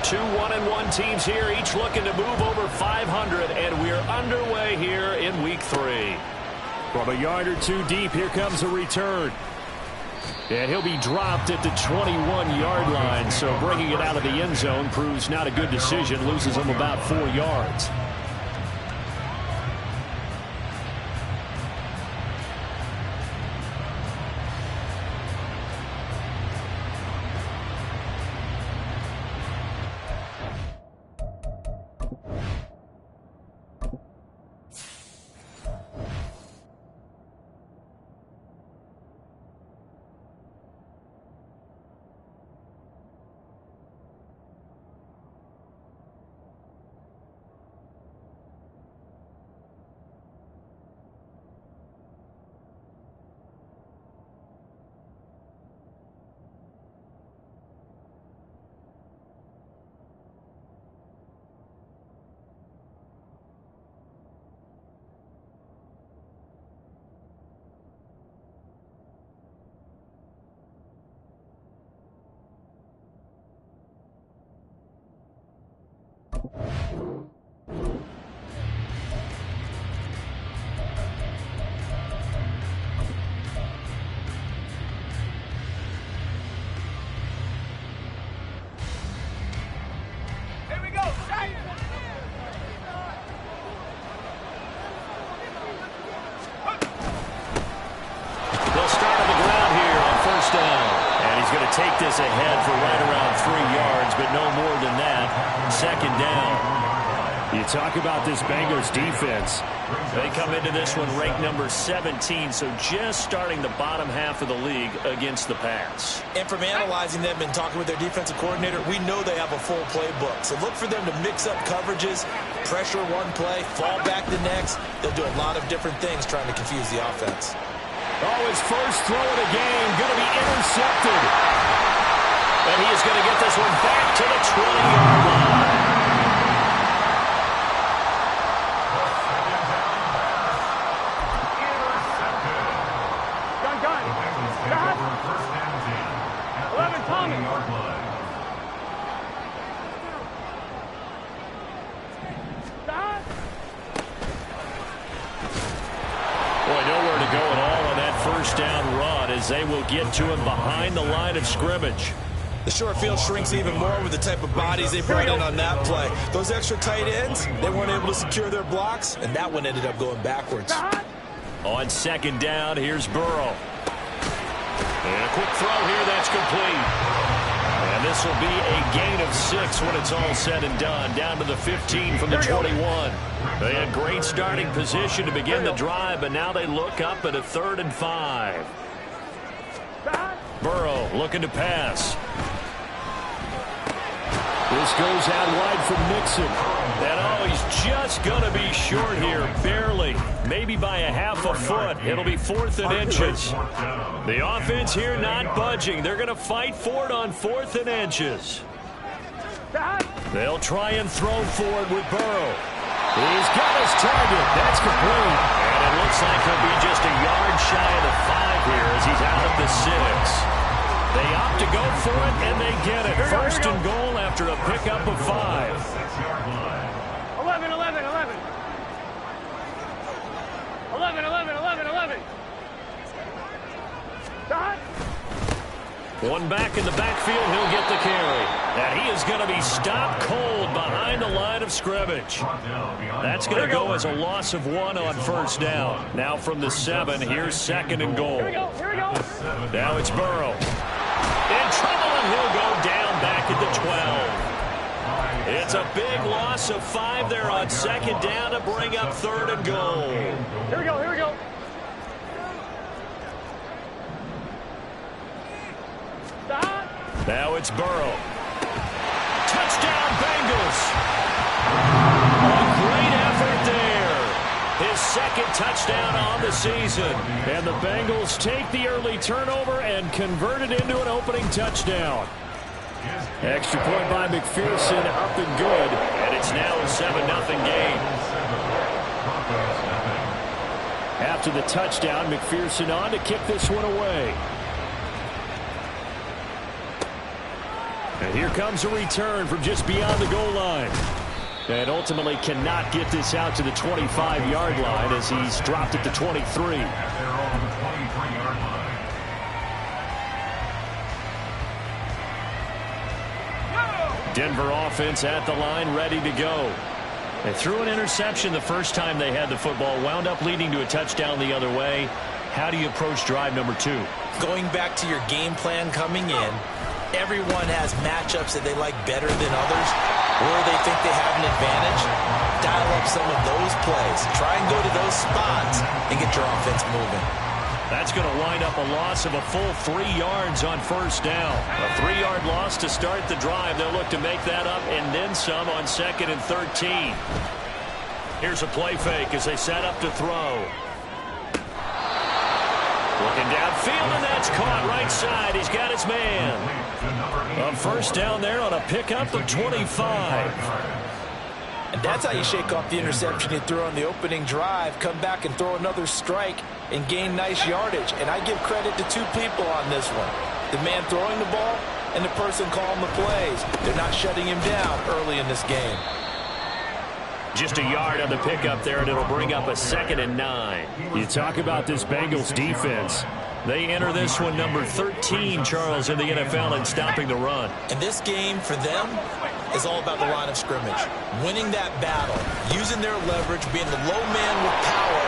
Two 1-1 teams here, each looking to move over 500, and we're underway here in Week 3. From a yard or two deep, here comes a return. And he'll be dropped at the 21-yard line, so bringing it out of the end zone proves not a good decision, loses him about 4 yards. Take this ahead for right around 3 yards, but no more than that. Second down. You talk about this Bengals defense. They come into this one ranked number 17, so just starting the bottom half of the league against the pass. And from analyzing them and talking with their defensive coordinator, we know they have a full playbook. So look for them to mix up coverages, pressure one play, fall back the next. They'll do a lot of different things trying to confuse the offense. Oh, his first throw of the game going to be intercepted. And he is going to get this one back to the 20-yard line. They will get to him behind the line of scrimmage. The short field shrinks even more with the type of bodies they brought in on that play. Those extra tight ends, they weren't able to secure their blocks, and that one ended up going backwards. On second down, here's Burrow. And a quick throw here, that's complete. And this will be a gain of 6 when it's all said and done. Down to the 15 from the 21. They had great starting position to begin the drive, but now they look up at a 3rd and 5. Burrow looking to pass. This goes out wide from Mixon. And oh, he's just going to be short here, barely. Maybe by a half a foot. It'll be 4th and inches. The offense here not budging. They're going to fight for it on 4th and inches. They'll try and throw forward with Burrow. He's got his target. That's complete. And it looks like he'll be just a yard shy of the 5 here as he's out of the 6. They opt to go for it, and they get it. First and goal after a pickup of 5. 11, 11, 11. 11, 11, 11, 11. Dot. One back in the backfield, he'll get the carry. And he is going to be stopped cold behind the line of scrimmage. That's going to go as a loss of 1 on first down. Now from the 7, here's second and goal. Here we go, here we go. Now it's Burrow. In trouble, and he'll go down back at the 12. It's a big loss of 5 there on second down to bring up 3rd and goal. Here we go, here we go. Now it's Burrow. Touchdown, Bengals. A great effort there. His second touchdown on the season. And the Bengals take the early turnover and convert it into an opening touchdown. Extra point by McPherson, up and good. And it's now a 7-0 game. After the touchdown, McPherson on to kick this one away. And here comes a return from just beyond the goal line. And ultimately cannot get this out to the 25-yard line as he's dropped it to 23. Denver offense at the line, ready to go. They threw an interception the first time they had the football, wound up leading to a touchdown the other way. How do you approach drive number 2? Going back to your game plan coming in, everyone has matchups that they like better than others, where they think they have an advantage. Dial up some of those plays. Try and go to those spots and get your offense moving. That's going to wind up a loss of a full 3 yards on first down. A 3-yard loss to start the drive. They'll look to make that up and then some on 2nd and 13. Here's a play fake as they set up to throw. Looking downfield, and that's caught right side. He's got his man. A first down there on a pickup of 25. And that's how you shake off the interception you threw on the opening drive, come back and throw another strike and gain nice yardage. And I give credit to 2 people on this one. The man throwing the ball and the person calling the plays. They're not shutting him down early in this game. Just a yard on the pickup there, and it'll bring up a 2nd and 9. You talk about this Bengals defense. They enter this one number 13, Charles, in the NFL in stopping the run. And this game for them is all about the line of scrimmage. Winning that battle, using their leverage, being the low man with power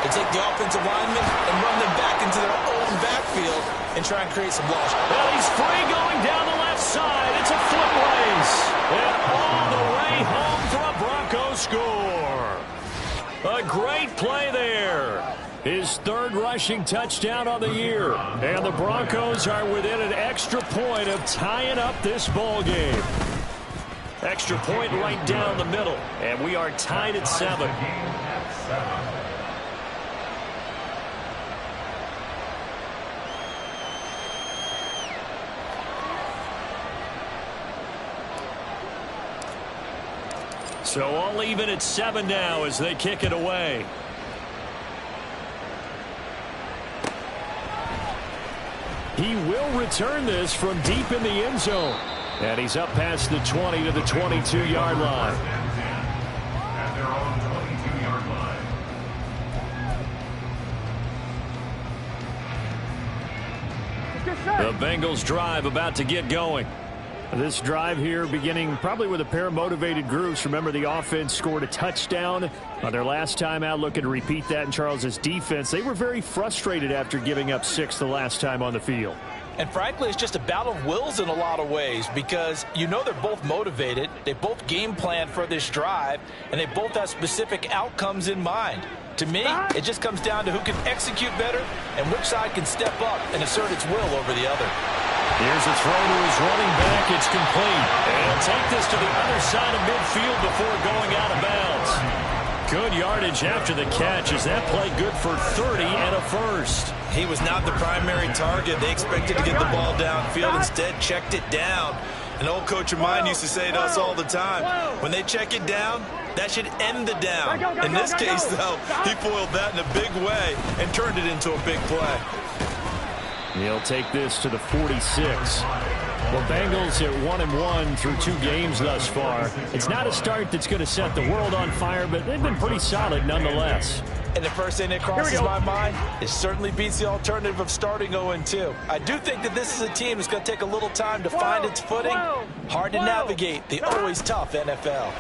to take the offensive linemen and run them back into their own backfield and try and create some loss. Well, he's free going down the left side. It's a foot race. And all the way home for a Broncos score. A great play there. His 3rd rushing touchdown on the year. And the Broncos are within an extra point of tying up this ball game. Extra point right down the middle. And we are tied at 7. So all even at 7 now as they kick it away. He will return this from deep in the end zone. And he's up past the 20 to the 22-yard line. The Bengals drive about to get going. This drive here beginning probably with a pair of motivated groups. Remember, the offense scored a touchdown on their last time out. Looking to repeat that in Charles's defense. They were very frustrated after giving up 6 the last time on the field. And frankly, it's just a battle of wills in a lot of ways because you know they're both motivated. They both game plan for this drive, and they both have specific outcomes in mind. To me, it just comes down to who can execute better and which side can step up and assert its will over the other. Here's a throw to his running back. It's complete. And he'll take this to the other side of midfield before going out of bounds. Good yardage after the catch. Is that play good for 30 and a first? He was not the primary target. They expected to get the ball downfield. Instead, checked it down. An old coach of mine used to say to us all the time, when they check it down, that should end the down. In this case, though, he foiled that in a big way and turned it into a big play. He'll take this to the 46. Well, Bengals at 1-1 through 2 games thus far. It's not a start that's going to set the world on fire, but they've been pretty solid nonetheless. And the first thing that crosses my mind, it certainly beats the alternative of starting 0-2. I do think that this is a team that's going to take a little time to find its footing. Hard to navigate the always tough NFL.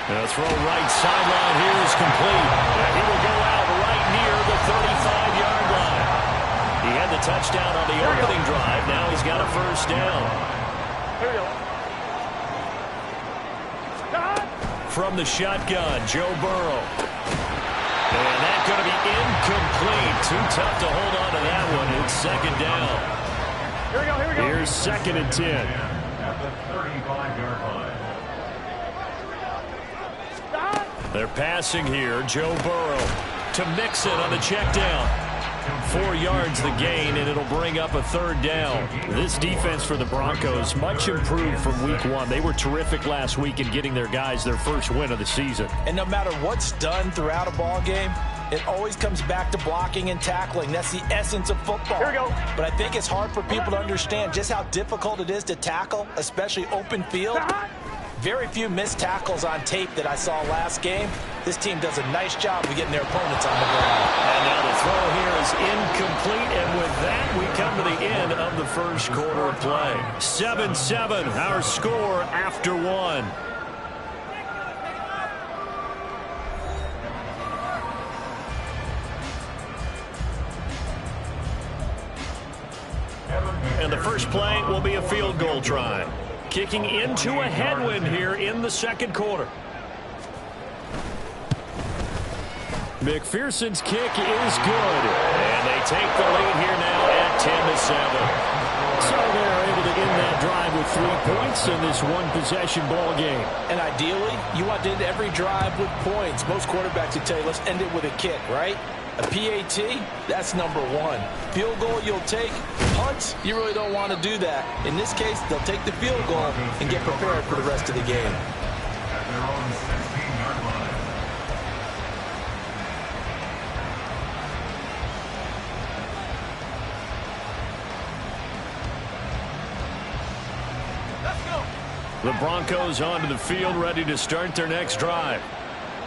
The throw right sideline here is complete. And he will go out right near the 35-yard line. He had the touchdown on the opening drive. Now he's got a first down. Here we go. From the shotgun, Joe Burrow. And that's going to be incomplete. Too tough to hold on to that one. It's 2nd down. Here we go, here we go. Here's 2nd and 10. At the 35-yard line. They're passing here. Joe Burrow to Mixon on the check down. 4 yards the gain, and it'll bring up a 3rd down. This defense for the Broncos, much improved from week 1. They were terrific last week in getting their guys their first win of the season. And no matter what's done throughout a ball game, It always comes back to blocking and tackling. That's the essence of football. Here we go. But I think it's hard for people to understand just how difficult it is to tackle, especially open field. Very few missed tackles on tape that I saw last game. This team does a nice job of getting their opponents on the ground. And now the throw here is incomplete, and with that, we come to the end of the first quarter of play. 7-7, our score after one. And the first play will be a field goal try. Kicking into a headwind here in the second quarter. McPherson's kick is good. And they take the lead here now at 10-7. So they're able to end that drive with 3 points in this one-possession ball game. And ideally, you want to end every drive with points. Most quarterbacks would tell you, let's end it with a kick, right? A PAT, that's number one. Field goal, you'll take. Punts, you really don't want to do that. In this case, they'll take the field goal and get prepared for the rest of the game. The Broncos onto the field, ready to start their next drive.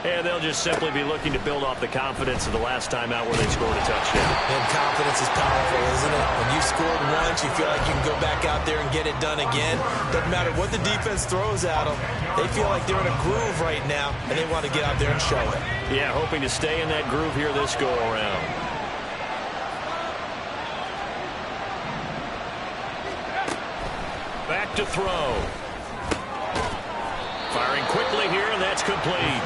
And they'll just simply be looking to build off the confidence of the last time out where they scored a touchdown. And confidence is powerful, isn't it? When you've scored once, you feel like you can go back out there and get it done again. Doesn't matter what the defense throws at them. They feel like they're in a groove right now, and they want to get out there and show it. Yeah, hoping to stay in that groove here this go-around. Back to throw. Firing quickly here, and that's complete.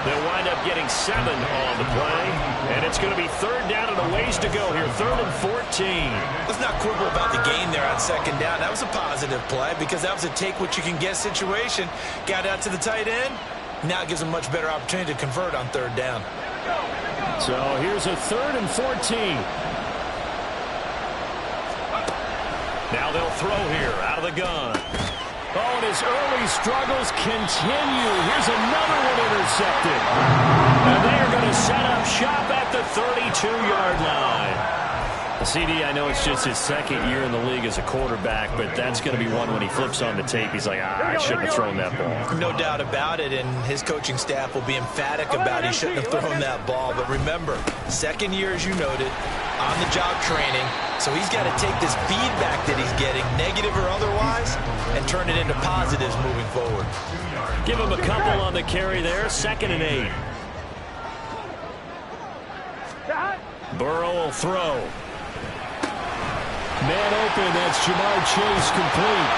They'll wind up getting 7 on the play, and it's going to be third down and a ways to go here, 3rd and 14. Let's not quibble about the gain there on second down. That was a positive play because that was a take-what-you-can-get situation. Got out to the tight end. Now it gives them a much better opportunity to convert on third down. So here's a 3rd and 14. Now they'll throw here out of the gun. Oh, and his early struggles continue. Here's another one intercepted. And they are going to set up shop at the 32-yard line. CD, I know it's just his second year in the league as a quarterback, but that's going to be one when he flips on the tape. He's like, I shouldn't have thrown that ball. No doubt about it, and his coaching staff will be emphatic about he shouldn't have thrown that ball. But remember, second year, as you noted, on-the-job training, so he's got to take this feedback that he's getting, negative or otherwise, and turn it into positives moving forward. Give him a couple on the carry there, 2nd and 8. Burrow will throw. Man open, that's Jamar Chase complete.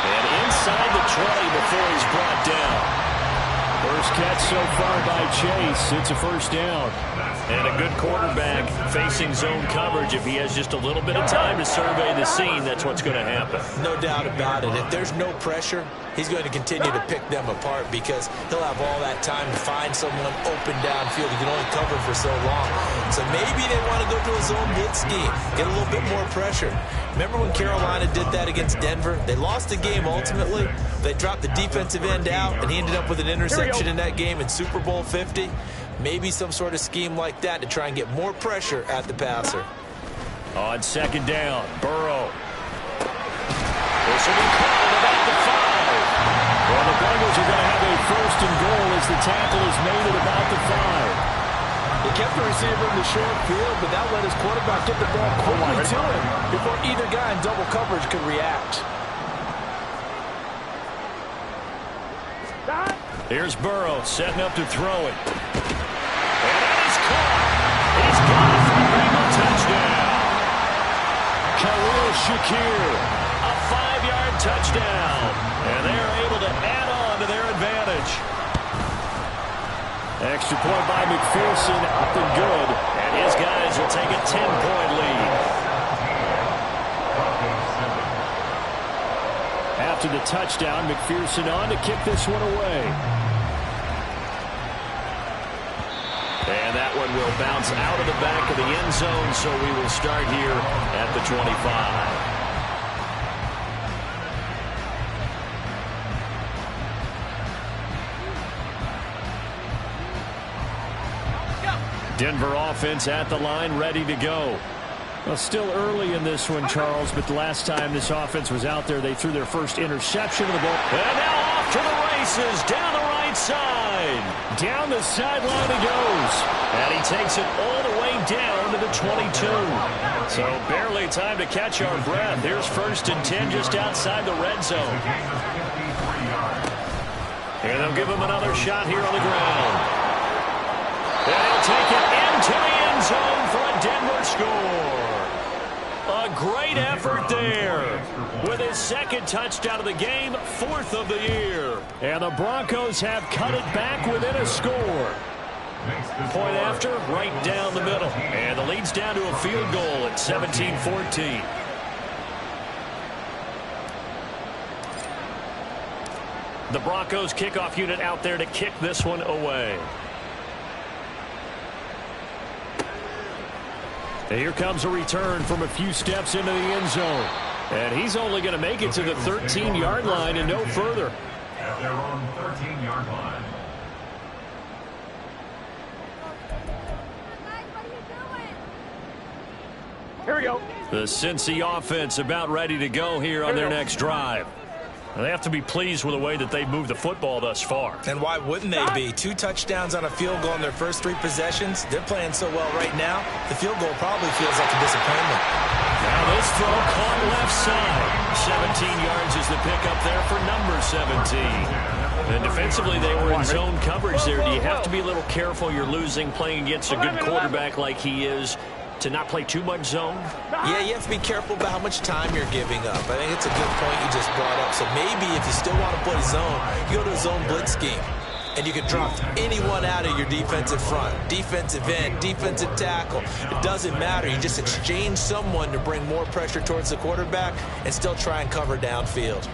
And inside the 20 before he's brought down. First catch so far by Chase. It's a first down. And a good quarterback facing zone coverage. If he has just a little bit of time to survey the scene, that's what's going to happen. No doubt about it. If there's no pressure, he's going to continue to pick them apart because he'll have all that time to find someone open downfield. He can only cover for so long. So maybe they want to go to a zone blitz scheme, get a little bit more pressure. Remember when Carolina did that against Denver? They lost the game ultimately. They dropped the defensive end out, and he ended up with an interception in that game in Super Bowl 50. Maybe some sort of scheme like that to try and get more pressure at the passer. On second down, Burrow. This will be called about the 5. Well, the Bengals are going to have a 1st and goal as the tackle is made at about the 5. He kept the receiver in the short field, but that let his quarterback get the ball quickly to him before either guy in double coverage could react. Here's Burrow setting up to throw it. And that is caught. He's got it for a Bengal touchdown. Khalil Shakir, a 5-yard touchdown. And they are able to add on to their advantage. Extra point by McPherson, up and good. And his guys will take a 10-point lead. After the touchdown, McPherson on to kick this one away. And that one will bounce out of the back of the end zone, so we will start here at the 25. Denver offense at the line, ready to go. Well, still early in this one, Charles, but the last time this offense was out there, they threw their first interception of the ball. And now off to the races, down the right side. Down the sideline he goes. And he takes it all the way down to the 22. So barely time to catch our breath. Here's 1st and 10 just outside the red zone. And they'll give him another shot here on the ground. And he'll take it into the end zone for a Denver score. A great effort there. With his 2nd touchdown of the game, 4th of the year. And the Broncos have cut it back within a score. Point after, right down the middle. And the lead's down to a field goal at 17-14. The Broncos kickoff unit out there to kick this one away. And here comes a return from a few steps into the end zone. And he's only going to make it to the 13-yard line and no further. At their own 13-yard line. Here we go. The Cincy offense about ready to go here on their next drive. And they have to be pleased with the way that they've moved the football thus far. And why wouldn't they be? 2 touchdowns on a field goal in their first 3 possessions. They're playing so well right now, the field goal probably feels like a disappointment. Now this throw caught left side. 17 yards is the pickup there for number 17. And defensively, they were in zone coverage there. Do you have to be a little careful? You're losing playing against a good quarterback like he is, to not play too much zone? Yeah, you have to be careful about how much time you're giving up. I think it's a good point you just brought up. So maybe if you still want to play zone, you go to a zone blitz scheme. And you can drop anyone out of your defensive front. Defensive end, defensive tackle. It doesn't matter. You just exchange someone to bring more pressure towards the quarterback and still try and cover downfield.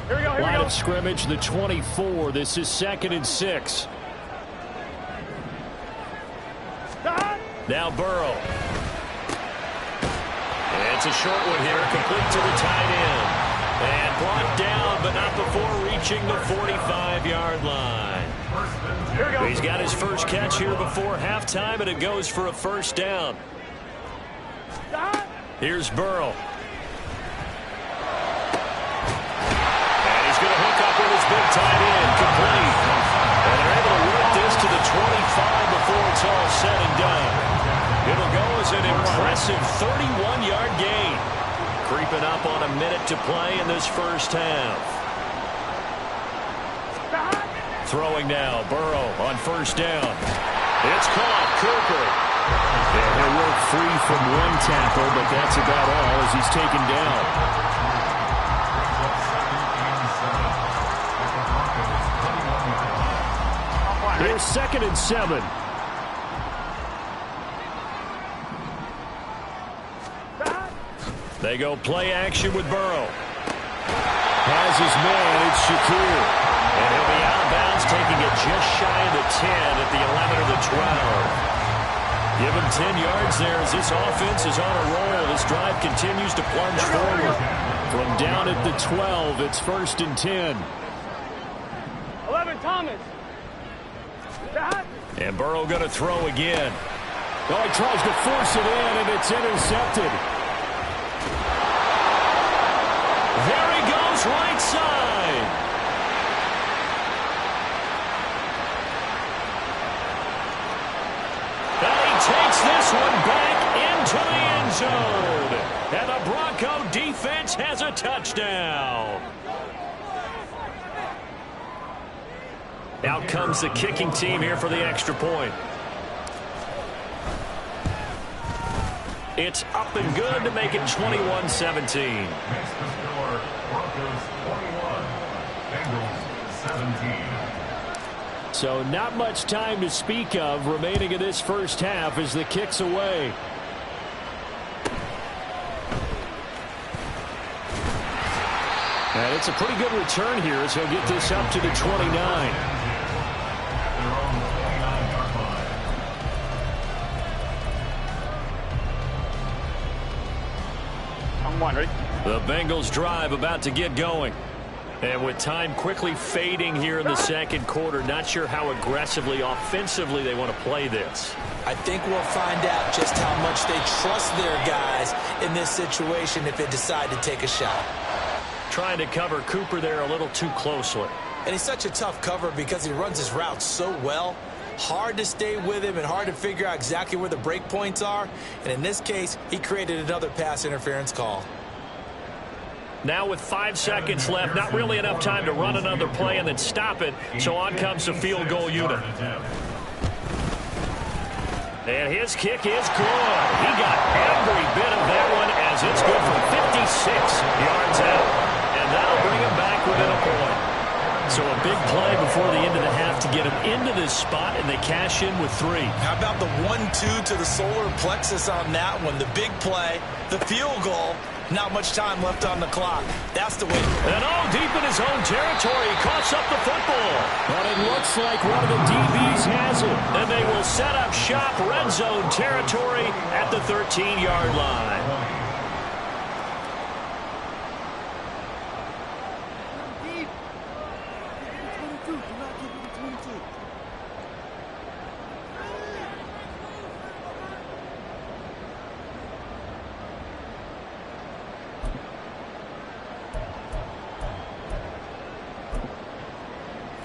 Here we go. Line of scrimmage, the 24. This is 2nd and 6. Now Burrow. It's a short one here, complete to the tight end. And brought down, but not before reaching the 45-yard line. Here we go. He's got his first catch here before halftime, and it goes for a 1st down. Here's Burrow. And he's going to hook up with his big tight end, complete. And they're able to work this to the 25 before it's all said and done. It'll go as an impressive 31-yard gain. Creeping up on a minute to play in this first half. Throwing now, Burrow on 1st down. It's caught, Cooper. And he'll work free from one tackle, but that's about all as he's taken down. Here's 2nd and 7. They go play action with Burrow. Has his man, it's Shakir. And he'll be out of bounds, taking it just shy of the 10 at the 11 or the 12. Give him 10 yards there as this offense is on a roll. This drive continues to plunge forward. From down at the 12, it's 1st and 10. 11, Thomas. And Burrow going to throw again. Oh, he tries to force it in, and it's intercepted. There he goes, right side. And he takes this one back into the end zone. And the Bronco defense has a touchdown. Out comes the kicking team here for the extra point. It's up and good to make it 21-17. Makes the score Broncos 21, Bengals 17. So not much time to speak of remaining in this first half as the kick's away. And it's a pretty good return here as he'll get this up to the 29. Ready? The Bengals drive about to get going. And with time quickly fading here in the second quarter, not sure how aggressively, offensively they want to play this. I think we'll find out just how much they trust their guys in this situation if they decide to take a shot. Trying to cover Cooper there a little too closely. And he's such a tough cover because he runs his routes so well. Hard to stay with him and hard to figure out exactly where the break points are. And in this case, he created another pass interference call. Now with 5 seconds left, not really enough time to run another play and then stop it. So on comes the field goal unit. And his kick is good. He got every bit of that one as it's good from 56 yards out. And that'll bring him back within a point. So a big play before the end of the half to get him into this spot, and they cash in with 3. How about the 1-2 to the solar plexus on that one? The big play, the field goal, not much time left on the clock. That's the way. And all deep in his own territory, he coughs up the football. But it looks like one of the DBs has it. And they will set up shop, red zone territory at the 13-yard line.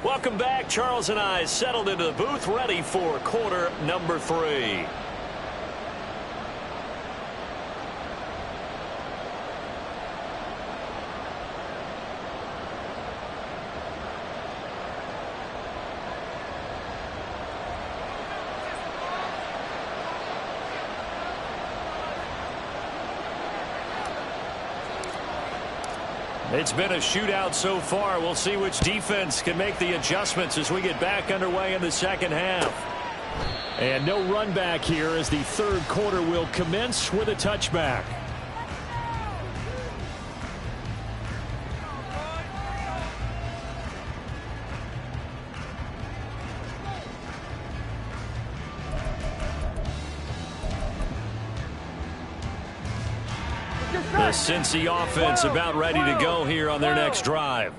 Welcome back. Charles and I settled into the booth, ready for quarter number 3. It's been a shootout so far. We'll see which defense can make the adjustments as we get back underway in the second half. And no run back here as the third quarter will commence with a touchback. The Cincy offense about ready to go here on their next drive.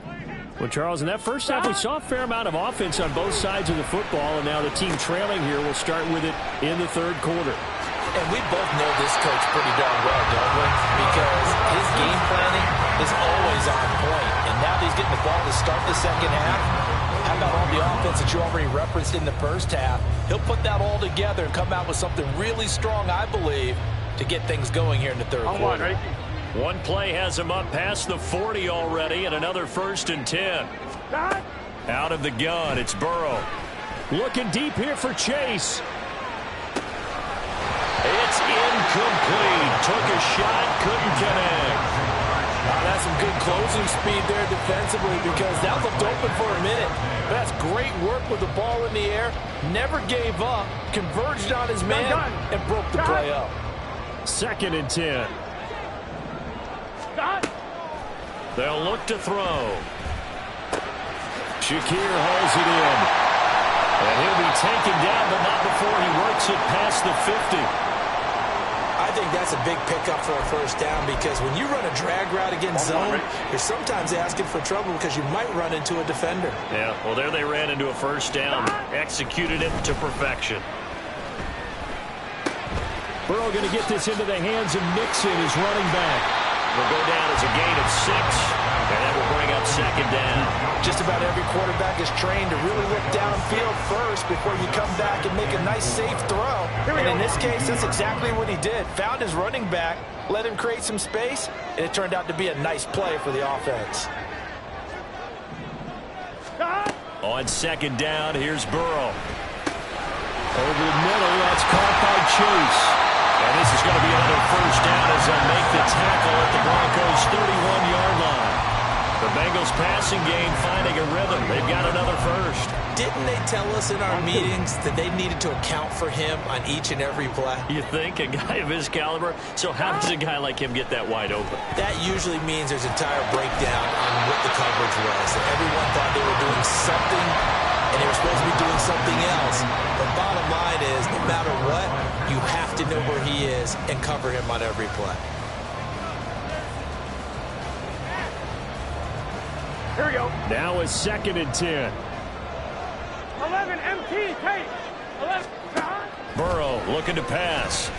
Well, Charles, in that first half, we saw a fair amount of offense on both sides of the football, and now the team trailing here will start with it in the third quarter. And we both know this coach pretty darn well, don't we? Because his game planning is always on point. And now that he's getting the ball to start the second half, how about all the offense that you already referenced in the first half? He'll put that all together and come out with something really strong, I believe, to get things going here in the third quarter. One play has him up past the 40 already, and another 1st and 10. Out of the gun, it's Burrow. Looking deep here for Chase. It's incomplete. Took a shot, couldn't connect. That's some good closing speed there defensively because that looked open for a minute. That's great work with the ball in the air. Never gave up, converged on his man, and broke the play up. 2nd and 10. They'll look to throw. Shakir hauls it in. And he'll be taken down, but not before he works it past the 50. I think that's a big pickup for a first down because when you run a drag route against zone, you're sometimes asking for trouble because you might run into a defender. Yeah, well, there they ran into a first down. Executed it to perfection. Burrow going to get this into the hands of Mixon, his running back. Will go down as a gain of 6, and that will bring up 2nd down. Just about every quarterback is trained to really look downfield first before you come back and make a nice, safe throw. And in this case, that's exactly what he did. Found his running back, let him create some space, and it turned out to be a nice play for the offense. On 2nd down, here's Burrow. Over the middle, that's caught by Chase. And this is going to be another first down as they'll make the tackle at the Broncos' 31-yard line. The Bengals passing game finding a rhythm. They've got another first. Didn't they tell us in our meetings that they needed to account for him on each and every play? You think? A guy of his caliber? So how does a guy like him get that wide open? That usually means there's a entire breakdown on what the coverage was. Everyone thought they were doing something, and they were supposed to be doing something else. But bottom line is, no matter what, you have to know where he is and cover him on every play. Here we go. Now it's 2nd and 10. 11, MT, Tate. 11, Burrow looking to pass.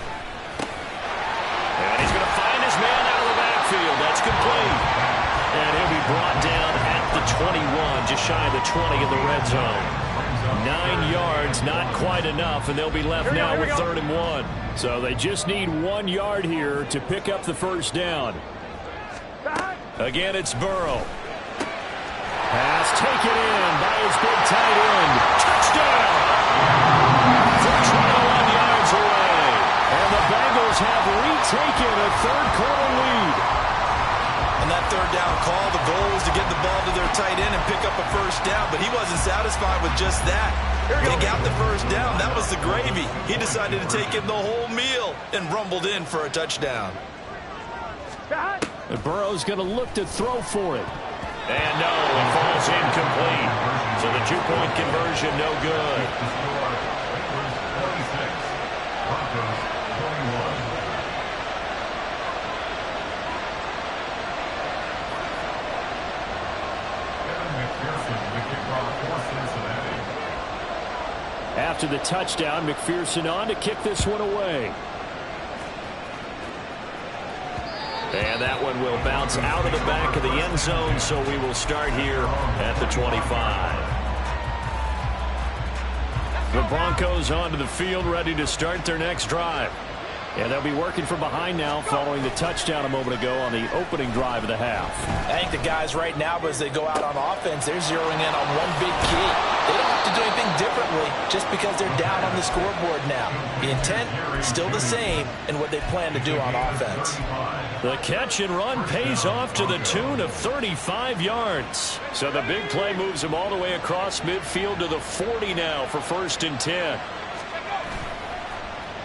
And he's going to find his man out of the backfield. That's complete. And he'll be brought down at the 21, just shy of the 20 in the red zone. 9 yards, not quite enough, and they'll be left now with 3rd and 1. So they just need 1 yard here to pick up the first down. Again, it's Burrow. Pass taken in by his big tight end. Touchdown! First 21 yards away. And the Bengals have retaken a third-quarter lead. On that 3rd down call, the goal was to get the ball to their tight end and pick up a first down, but he wasn't satisfied with just that. They got the first down. That was the gravy. He decided to take in the whole meal and rumbled in for a touchdown. And Burrow's going to look to throw for it. And no, it falls incomplete. So the 2-point conversion, no good. After the touchdown, McPherson on to kick this one away. And that one will bounce out of the back of the end zone, so we will start here at the 25. The Broncos onto the field, ready to start their next drive. And they'll be working from behind now following the touchdown a moment ago on the opening drive of the half. I think the guys right now, as they go out on offense, they're zeroing in on one big key. They don't have to do anything differently just because they're down on the scoreboard now. The intent is still the same in what they plan to do on offense. The catch and run pays off to the tune of 35 yards. So the big play moves him all the way across midfield to the 40 now for 1st and 10.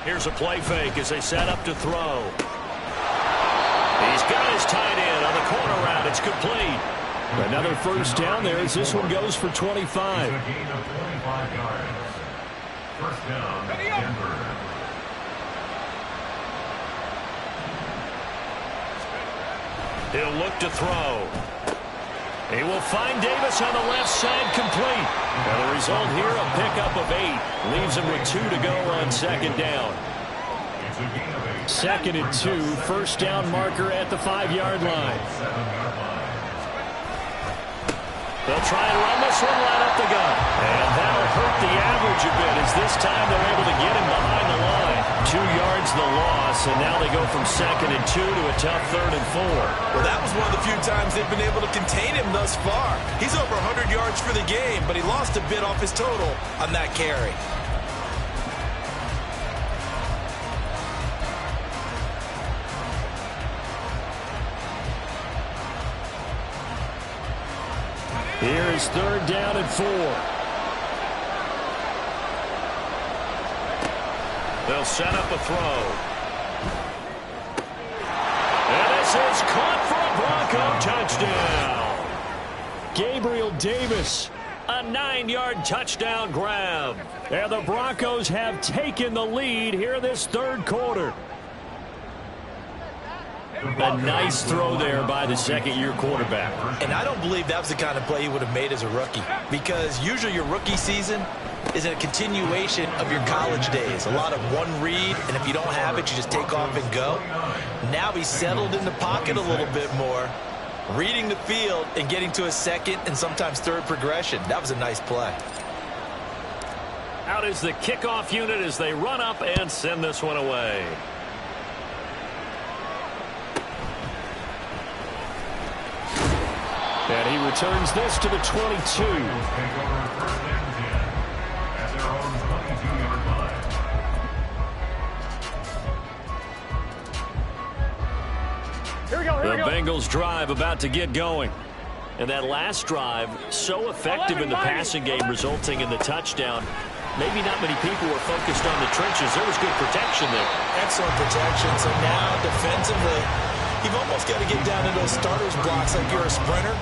Here's a play fake as they set up to throw. He's got his tight end on the corner route. It's complete. Another first down there as this one goes for 25. It's a gain of 25 yards. First down, Denver. He'll look to throw. He will find Davis on the left side, complete. And the result here, a pickup of 8. Leaves him with 2 to go on 2nd down. 2nd and 2, first down marker at the 5-yard line. They'll try and run this one right up the gut. And that'll hurt the average a bit as this time they're able to get him behind the line. 2 yards the loss, and now they go from 2nd and 2 to a tough 3rd and 4. Well, that was one of the few times they've been able to contain him thus far. He's over 100 yards for the game, but he lost a bit off his total on that carry. Here is 3rd down and 4. They'll set up a throw. And this is caught for a Bronco touchdown. Gabriel Davis, a 9-yard touchdown grab. And the Broncos have taken the lead here this 3rd quarter. A nice throw there by the 2nd-year quarterback. And I don't believe that was the kind of play he would have made as a rookie, because usually your rookie season is a continuation of your college days. A lot of one read, and if you don't have it, you just take off and go. Now he's settled in the pocket a little bit more, reading the field and getting to a 2nd and sometimes 3rd progression. That was a nice play. Out is the kickoff unit as they run up and send this one away. And he returns this to the 22. Here we go, here we The go. Bengals drive about to get going. And that last drive, so effective in the passing game, resulting in the touchdown. Maybe not many people were focused on the trenches. There was good protection there. Excellent protection. So now defensively, you've almost got to get down to those starters blocks like you're a sprinter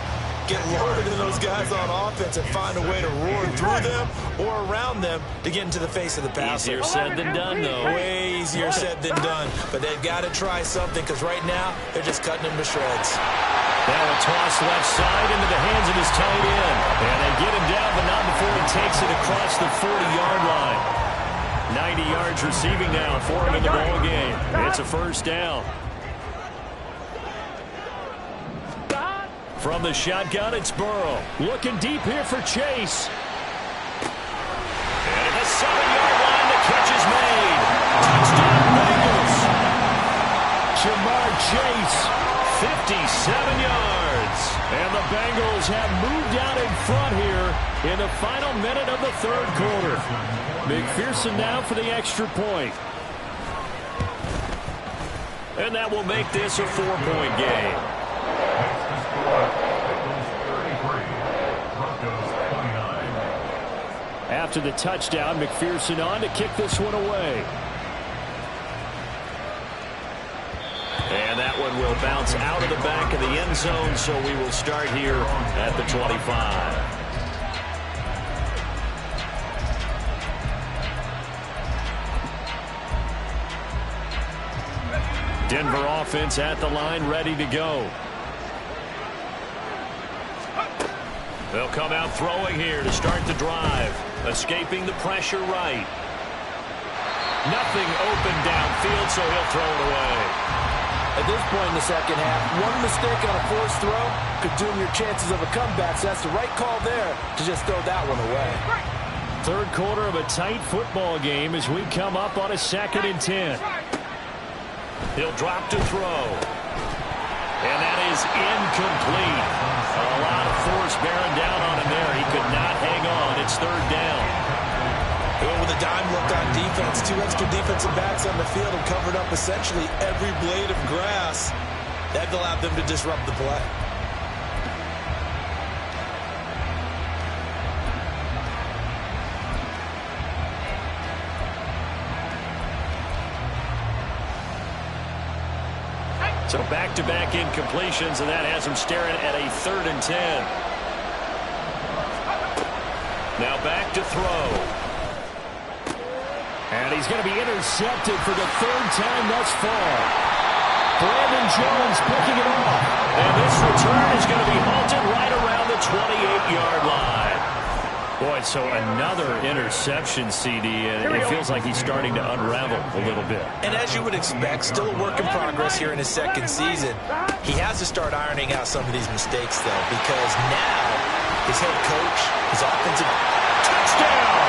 get lower than those guys on offense and find a way to roar through them or around them to get into the face of the passer. Easier said than done, though. Way easier said than done. But they've got to try something because right now they're just cutting him to shreds. Now a toss left side into the hands of his tight end. And they get him down, but not before he takes it across the 40-yard line. 90 yards receiving now for him in the ball game. It's a first down. From the shotgun, it's Burrow. Looking deep here for Chase. And at the 7-yard line, the catch is made. Touchdown, Bengals. Jamar Chase, 57 yards. And the Bengals have moved out in front here in the final minute of the third quarter. McPherson now for the extra point. And that will make this a 4-point game. After the touchdown, McPherson on to kick this one away. And that one will bounce out of the back of the end zone, so we will start here at the 25. Denver offense at the line, ready to go. They'll come out throwing here to start the drive. Escaping the pressure right. Nothing open downfield, so he'll throw it away. At this point in the second half, one mistake on a forced throw could doom your chances of a comeback, so that's the right call there to just throw that one away. Third quarter of a tight football game as we come up on a 2nd and 10. He'll drop to throw. And that is incomplete. A lot of force bearing down on him there. He could not hang on. It's third down. With a dime look on defense, 2 extra defensive backs on the field and covered up essentially every blade of grass. That allowed them to disrupt the play. So back-to-back incompletions, and that has him staring at a 3rd and 10. Now back to throw. And he's going to be intercepted for the 3rd time thus far. Brandon Jones picking it off. And this return is going to be halted right around the 28-yard line. Boy, so another interception, CD, and it feels like he's starting to unravel a little bit. And as you would expect, still a work in progress here in his 2nd season. He has to start ironing out some of these mistakes, though, because now his head coach, his offensive touchdown!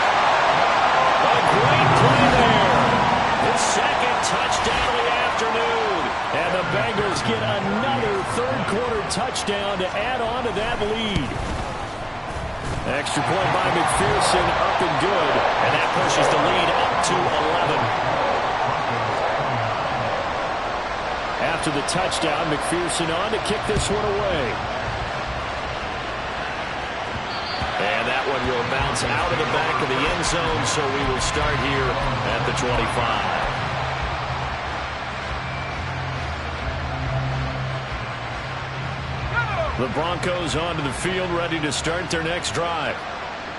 A great play there. His 2nd touchdown of the afternoon. And the Bengals get another third-quarter touchdown to add on to that lead. Extra point by McPherson, up and good. And that pushes the lead up to 11. After the touchdown, McPherson on to kick this one away. And that one will bounce out of the back of the end zone, so we will start here at the 25. The Broncos onto the field, ready to start their next drive.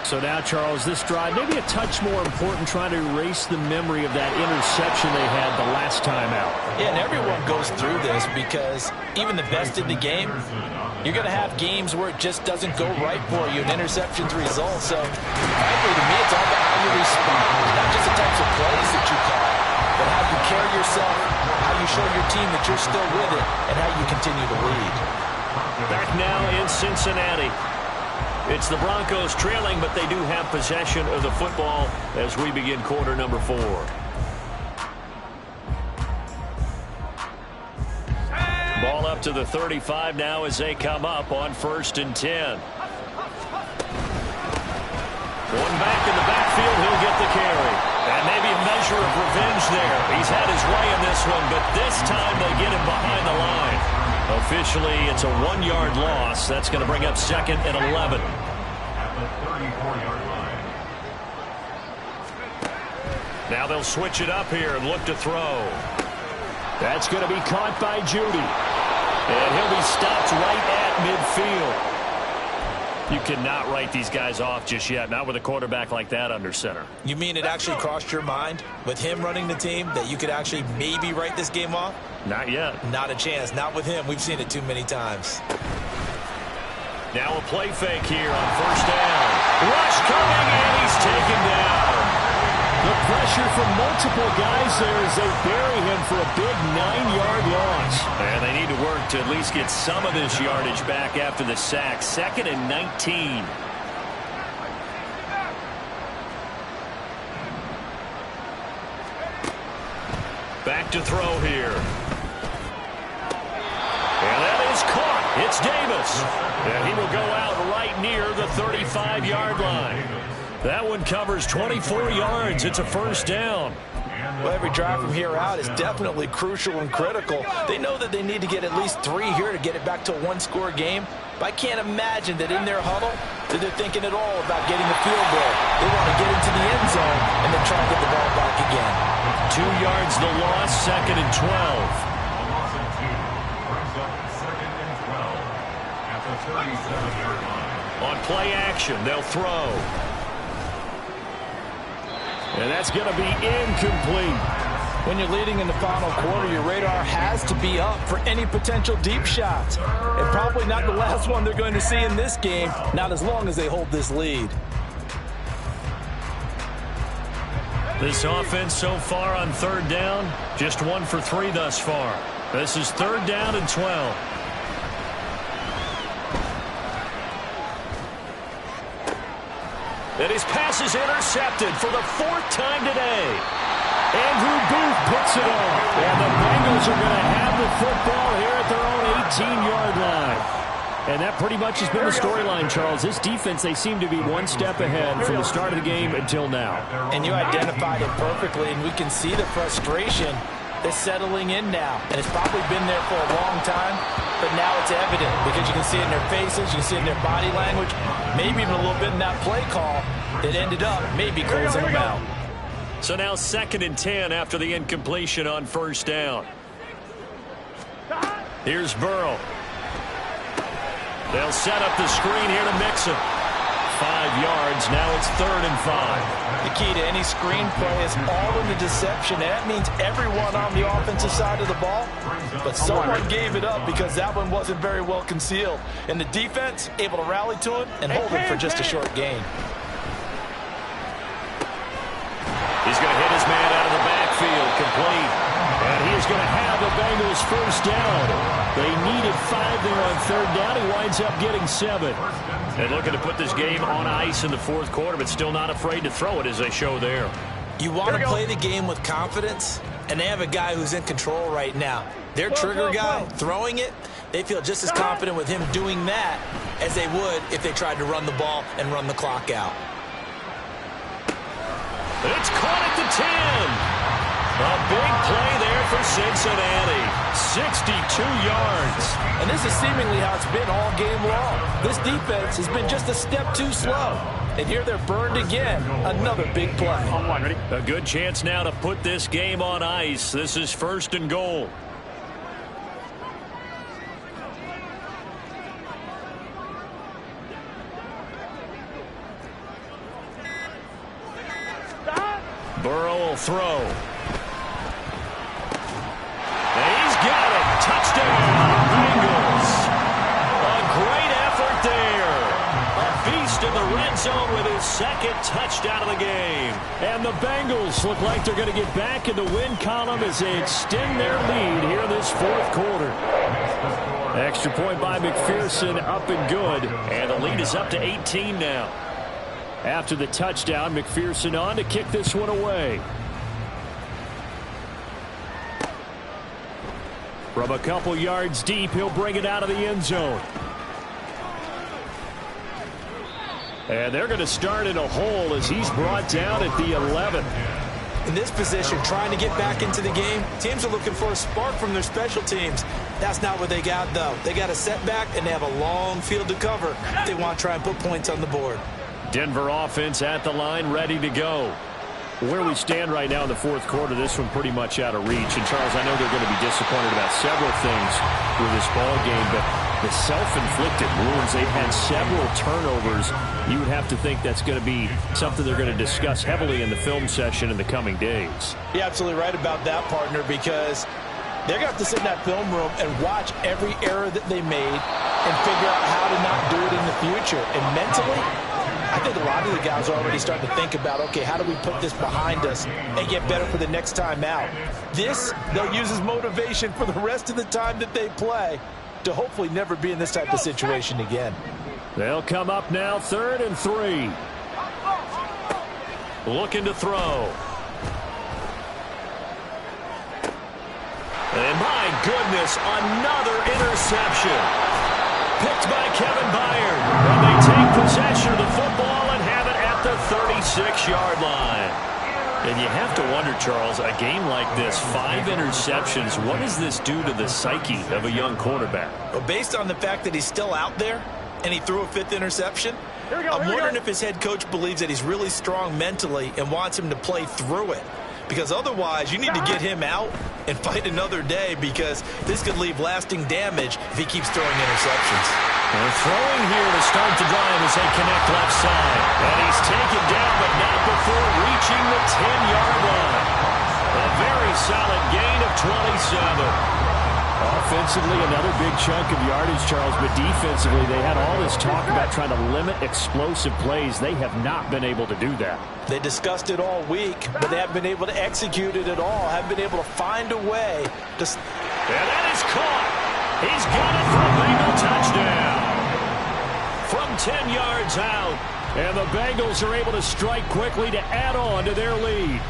So now, Charles, this drive maybe a touch more important, trying to erase the memory of that interception they had the last time out. Yeah, and everyone goes through this because even the best in the game, you're going to have games where it just doesn't go right for you, and interceptions result. So, frankly, to me, it's all about how you respond, not just the types of plays that you call, but how you carry yourself, how you show your team that you're still with it, and how you continue to lead. Back now in Cincinnati. It's the Broncos trailing, but they do have possession of the football as we begin quarter number 4. Ball up to the 35 now as they come up on 1st and 10. One back in the backfield, he'll get the carry. And maybe a measure of revenge there. He's had his way in this one, but this time they get him behind the line. Officially, it's a 1-yard loss. That's going to bring up 2nd and 11. At the 34-yard line. Now they'll switch it up here and look to throw. That's going to be caught by Judy. And he'll be stopped right at midfield. You cannot write these guys off just yet, not with a quarterback like that under center. You mean it actually crossed your mind with him running the team that you could actually maybe write this game off? Not yet. Not a chance. Not with him. We've seen it too many times. Now a play fake here on first down. Rush coming, and he's taken down. The pressure from multiple guys there as they bury him for a big 9-yard loss. And they need to work to at least get some of this yardage back after the sack. 2nd and 19. Back to throw here. And that is caught. It's Davis. And he will go out right near the 35-yard line. That one covers 24 yards. It's a first down. Well, every drive from here out is definitely crucial and critical. They know that they need to get at least 3 here to get it back to a one-score game. But I can't imagine that in their huddle that they're thinking at all about getting a field goal. They want to get into the end zone and then try to get the ball back again. 2 yards the loss, 2nd and 12. A loss of 2 brings up 2nd and 12 at the 37-yard line. On play action, they'll throw. And that's going to be incomplete. When you're leading in the final quarter, your radar has to be up for any potential deep shots. And probably not the last one they're going to see in this game, not as long as they hold this lead. This offense so far on 3rd down, just 1 for 3 thus far. This is 3rd down and 12. And his pass is intercepted for the 4th time today. Andrew Booth puts it on. And the Bengals are going to have the football here at their own 18-yard line. And that pretty much has been the storyline, Charles. This defense, they seem to be one step ahead from the start of the game until now. And you identified it perfectly, and we can see the frustration that's settling in now. And it's probably been there for a long time, but now it's evident because you can see it in their faces, you can see it in their body language, maybe even a little bit in that play call that ended up maybe closing them out. So now 2nd and 10 after the incompletion on first down. Here's Burrow. They'll set up the screen here to mix it. 5 yards. Now it's 3rd and 5. The key to any screen play is all in the deception. That means everyone on the offensive side of the ball. But someone gave it up because that one wasn't very well concealed. And the defense able to rally to it and hold it for just a short gain. He's going to hit his man out of the backfield, complete. And he is going to have the Bengals first down. They needed 5 there on 3rd down. He winds up getting 7. And looking to put this game on ice in the 4th quarter, but still not afraid to throw it as they show there. You want to play the game with confidence, and they have a guy who's in control right now. Their trigger guy, throwing it, they feel just as confident with him doing that as they would if they tried to run the ball and run the clock out. It's caught at the 10. A big play there for Cincinnati. 62 yards. And this is seemingly how it's been all game long. This defense has been just a step too slow. And here they're burned again. Another big play. A good chance now to put this game on ice. This is 1st and goal. Burrow will throw. And he's got it. Touchdown, Bengals. A great effort there. A feast in the red zone with his 2nd touchdown of the game. And the Bengals look like they're going to get back in the win column as they extend their lead here in this 4th quarter. Extra point by McPherson, up and good. And the lead is up to 18 now. After the touchdown, McPherson on to kick this one away. From a couple yards deep, he'll bring it out of the end zone. And they're going to start in a hole as he's brought down at the 11. In this position, trying to get back into the game, teams are looking for a spark from their special teams. That's not what they got, though. They got a setback, and they have a long field to cover if they want to try and put points on the board. Denver offense at the line, ready to go. Where we stand right now in the 4th quarter, this one pretty much out of reach. And, Charles, I know they're going to be disappointed about several things. with this ball game, but the self-inflicted wounds, they've had several turnovers. You would have to think that's going to be something they're going to discuss heavily in the film session in the coming days. You're absolutely right about that, partner, because they're going to have to sit in that film room and watch every error that they made and figure out how to not do it in the future. And mentally, I think a lot of the guys are already starting to think about, okay, how do we put this behind us and get better for the next time out? This, they'll use as motivation for the rest of the time that they play to hopefully never be in this type of situation again. They'll come up now, 3rd and 3. Looking to throw. And my goodness, another interception. Picked by Kevin Byard. And they take possession of the football and have it at the 36-yard line. And you have to wonder, Charles, a game like this, 5 interceptions, what does this do to the psyche of a young quarterback? Well, based on the fact that he's still out there and he threw a 5th interception, I'm wondering if his head coach believes that he's really strong mentally and wants him to play through it. Because otherwise, you need to get him out and fight another day, because this could leave lasting damage if he keeps throwing interceptions. They're throwing here to start the drive as they connect left side. And he's taken down, but not before reaching the 10-yard line. A very solid gain of 27. Offensively, another big chunk of yardage, Charles, but defensively, they had all this talk about trying to limit explosive plays. They have not been able to do that. They discussed it all week, but they haven't been able to execute it at all, haven't been able to find a way to... And that is caught. He's got it for a Bengal touchdown. From 10 yards out, and the Bengals are able to strike quickly to add on to their lead.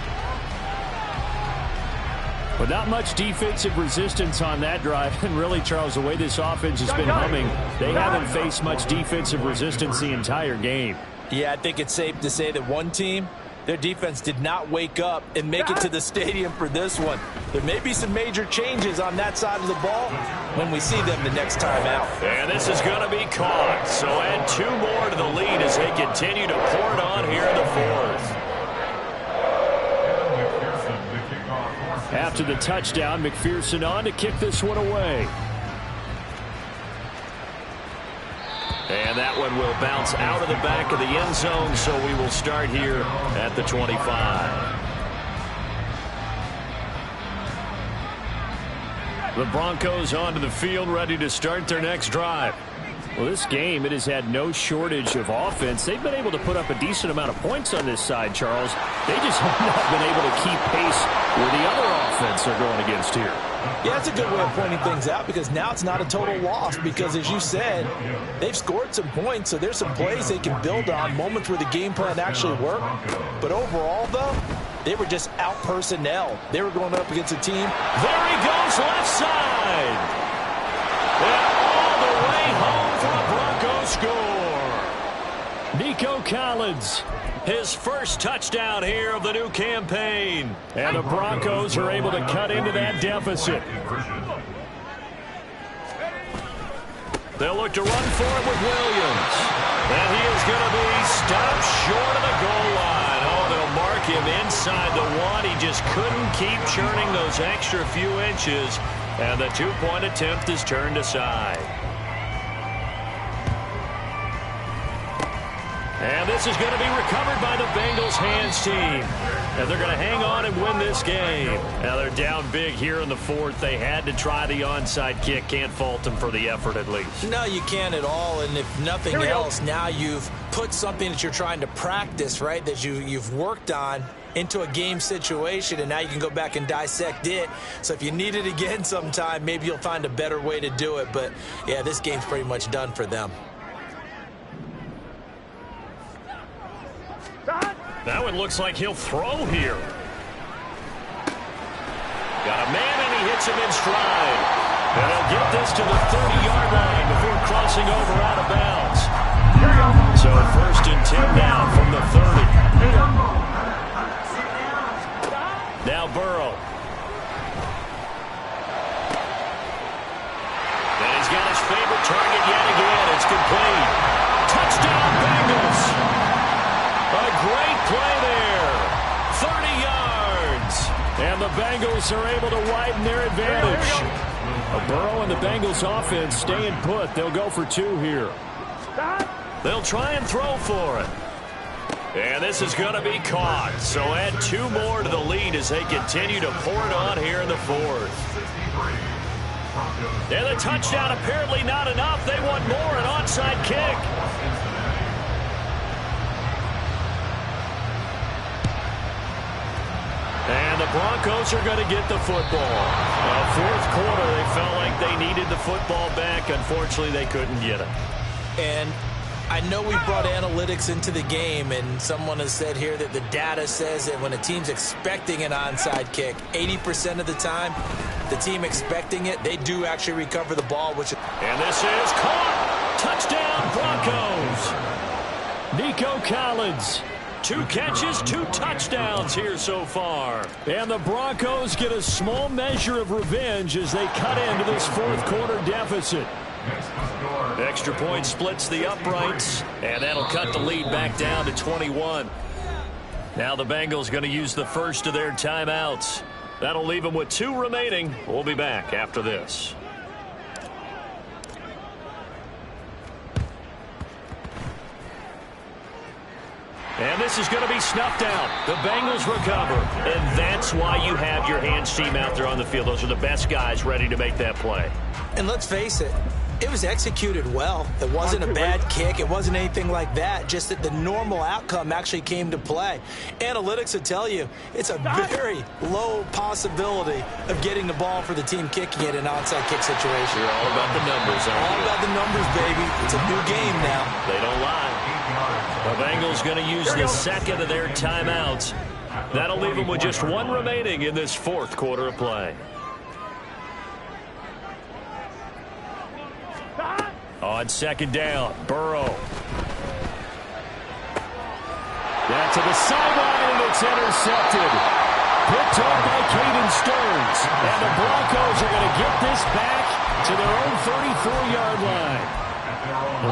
But not much defensive resistance on that drive. And really, Charles, the way this offense has been humming, they haven't faced much defensive resistance the entire game. Yeah, I think it's safe to say that one team, their defense did not wake up and make it to the stadium for this one. There may be some major changes on that side of the ball when we see them the next time out. And this is going to be caught. So add 2 more to the lead as they continue to pour it on here in the 4th. After the touchdown, McPherson on to kick this one away. And that one will bounce out of the back of the end zone, so we will start here at the 25. The Broncos onto the field, ready to start their next drive. Well, this game, it has had no shortage of offense. They've been able to put up a decent amount of points on this side, Charles. They just have not been able to keep pace where the other offense are going against here. Yeah, that's a good way of pointing things out, because now it's not a total loss, because as you said, they've scored some points, so there's some plays they can build on, moments where the game plan actually worked. But overall, though, they were just out personnel. They were going up against a team. There he goes, left side. And all the way home for a Broncos score. Nico Collins, his first touchdown here of the new campaign. And the Broncos are able to cut into that deficit. They'll look to run for it with Williams. And he is going to be stopped short of the goal line. Oh, they'll mark him inside the 1. He just couldn't keep churning those extra few inches. And the 2-point attempt is turned aside. And this is going to be recovered by the Bengals hands team. And they're going to hang on and win this game. Now they're down big here in the 4th. They had to try the onside kick. Can't fault them for the effort at least. No, you can't at all. And if nothing else, now you've put something that you're trying to practice, right, that you've worked on into a game situation, and now you can go back and dissect it. So if you need it again sometime, maybe you'll find a better way to do it. But, yeah, this game's pretty much done for them. That one looks like he'll throw here. Got a man, and he hits him in stride. And he'll get this to the 30-yard line before crossing over out of bounds. So 1st and 10 now from the 30. Now Burrow. And he's got his favorite target yet again. It's complete. Touchdown, Bengals. A great play there. 30 yards. And the Bengals are able to widen their advantage. Burrow and the Bengals offense staying put. They'll go for 2 here. They'll try and throw for it. And this is going to be caught. So add 2 more to the lead as they continue to pour it on here in the 4th. And the touchdown apparently not enough. They want more, an onside kick. And the Broncos are going to get the football. Well, 4th quarter, they felt like they needed the football back. Unfortunately, they couldn't get it. And I know we brought analytics into the game, and someone has said here that the data says that when a team's expecting an onside kick, 80% of the time, the team expecting it, they do actually recover the ball. And this is caught. Touchdown, Broncos. Nico Collins. 2 catches, 2 touchdowns here so far. And the Broncos get a small measure of revenge as they cut into this 4th quarter deficit. Extra point splits the uprights, and that'll cut the lead back down to 21. Now the Bengals going to use the first of their timeouts. That'll leave them with 2 remaining. We'll be back after this. And this is going to be snuffed out. The Bengals recover. And that's why you have your hands team out there on the field. Those are the best guys ready to make that play. And let's face it, it was executed well. It wasn't a bad kick. It wasn't anything like that. Just that the normal outcome actually came to play. Analytics will tell you it's a very low possibility of getting the ball for the team kicking it in an onside kick situation. You're all about the numbers, aren't you? All about the numbers, baby. It's a new game now. They don't lie. The Bengals going to use the second of their timeouts. That'll leave them with just 1 remaining in this 4th quarter of play. On 2nd down, Burrow. Down to the sideline, and it's intercepted. Picked up by Caden Stearns. And the Broncos are going to get this back to their own 34-yard line.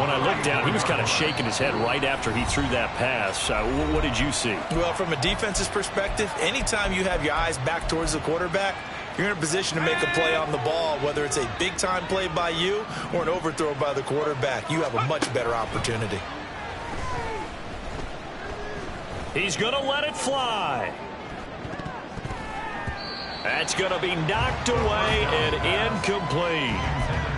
When I looked down, he was kind of shaking his head right after he threw that pass. What did you see? Well, from a defense's perspective, anytime you have your eyes back towards the quarterback, you're in a position to make a play on the ball, whether it's a big-time play by you or an overthrow by the quarterback. You have a much better opportunity. He's going to let it fly. That's going to be knocked away and incomplete.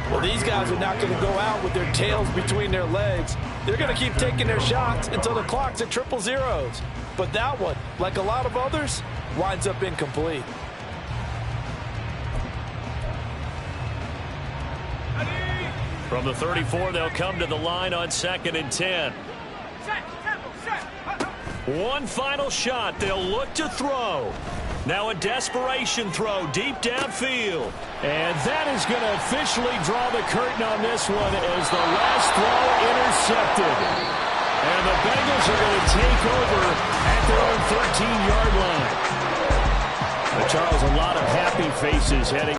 Well, these guys are not going to go out with their tails between their legs. They're going to keep taking their shots until the clock's at 000. But that one, like a lot of others, winds up incomplete. From the 34, they'll come to the line on 2nd and 10. One final shot. They'll look to throw. Now a desperation throw deep downfield. And that is going to officially draw the curtain on this one as the last throw intercepted. And the Bengals are going to take over at their own 13-yard line. Charles, a lot of happy faces heading